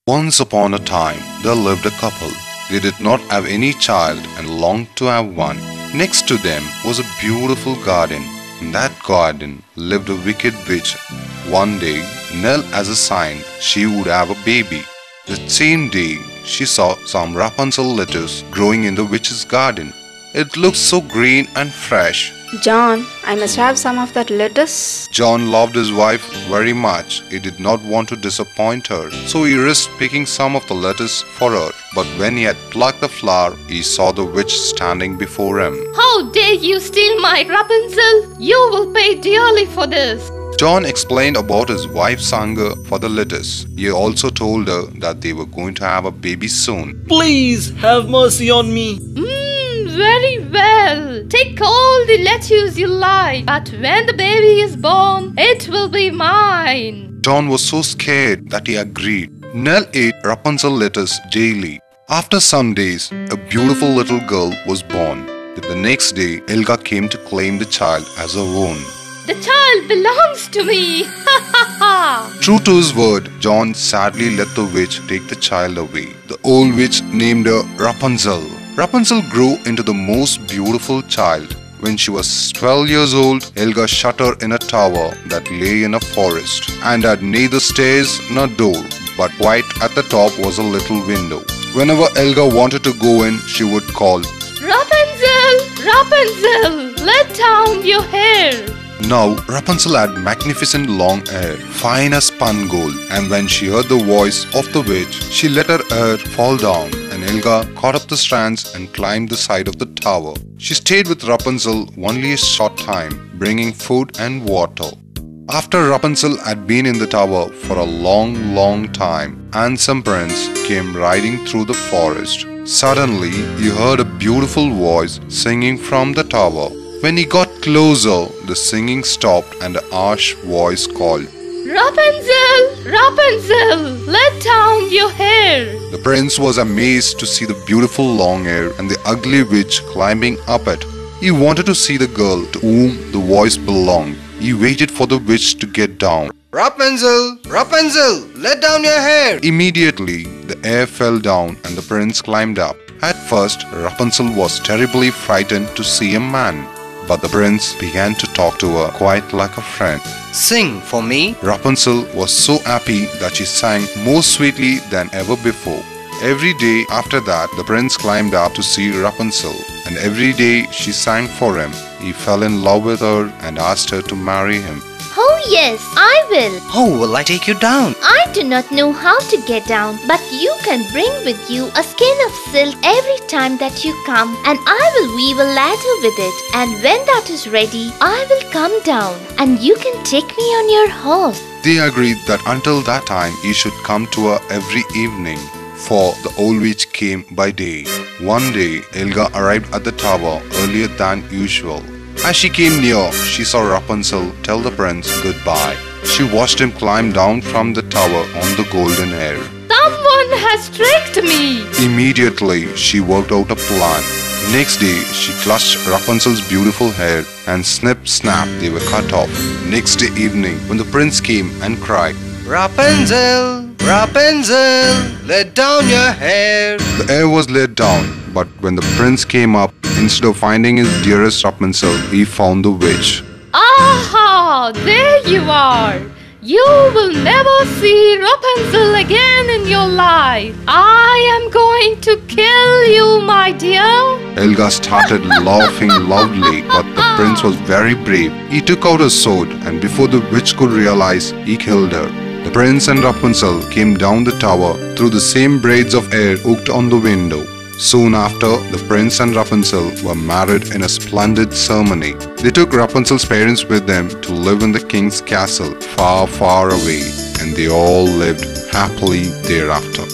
Once upon a time, there lived a couple. They did not have any child and longed to have one. Next to them was a beautiful garden. In that garden lived a wicked witch. One day, Nell as a sign she would have a baby. The same day, she saw some Rapunzel lettuce growing in the witch's garden. It looked so green and fresh. John, I must have some of that lettuce. John loved his wife very much. He did not want to disappoint her, so he risked picking some of the lettuce for her. But when he had plucked the flower, he saw the witch standing before him. How dare you steal my Rapunzel? You will pay dearly for this. John explained about his wife's hunger for the lettuce. He also told her that they were going to have a baby soon. Please have mercy on me. Very well. Take all the lettuce you like, but when the baby is born, it will be mine. John was so scared that he agreed. Nell ate Rapunzel lettuce daily. After some days, a beautiful little girl was born. The next day, Helga came to claim the child as her own. The child belongs to me. Ha ha ha. True to his word, John sadly let the witch take the child away. The old witch named her Rapunzel. Rapunzel grew into the most beautiful child. When she was 12 years old, Helga shut her in a tower that lay in a forest and had neither stairs nor door, but right at the top was a little window. Whenever Helga wanted to go in, she would call, Rapunzel, Rapunzel, let down your hair. Now, Rapunzel had magnificent long hair, fine as spun gold, and when she heard the voice of the witch, she let her hair fall down, and Helga caught up the strands and climbed the side of the tower. She stayed with Rapunzel only a short time, bringing food and water. After Rapunzel had been in the tower for a long time, handsome prince came riding through the forest. Suddenly, he heard a beautiful voice singing from the tower. When he got closer, the singing stopped and a harsh voice called, Rapunzel, Rapunzel, let down your hair. The prince was amazed to see the beautiful long hair and the ugly witch climbing up it. He wanted to see the girl to whom the voice belonged. He waited for the witch to get down. Rapunzel, Rapunzel, let down your hair. Immediately, the hair fell down and the prince climbed up. At first, Rapunzel was terribly frightened to see a man. But the prince began to talk to her quite like a friend. Sing for me. Rapunzel was so happy that she sang more sweetly than ever before. Every day after that, the prince climbed up to see Rapunzel, and every day she sang for him. He fell in love with her and asked her to marry him. Oh yes, I will. How will I take you down? I do not know how to get down, but you can bring with you a skein of silk every time that you come, and I will weave a ladder with it. And when that is ready, I will come down, and you can take me on your horse. They agreed that until that time he should come to her every evening, for the old witch came by day. One day, Helga arrived at the tower earlier than usual. As she came near, she saw Rapunzel tell the prince goodbye. She watched him climb down from the tower on the golden hair. Someone has tricked me. Immediately, she worked out a plan. Next day, she clutched Rapunzel's beautiful hair and snip snap, they were cut off. Next day evening, when the prince came and cried, Rapunzel, Rapunzel, let down your hair. The hair was let down, but when the prince came up, instead of finding his dearest Rapunzel, he found the witch. Aha! There you are! You will never see Rapunzel again in your life. I am going to kill you, my dear. Helga started laughing loudly, but the prince was very brave. He took out a sword, and before the witch could realize, he killed her. The prince and Rapunzel came down the tower through the same braids of hair hooked on the window. Soon after, the prince and Rapunzel were married in a splendid ceremony. They took Rapunzel's parents with them to live in the king's castle far away, and they all lived happily thereafter.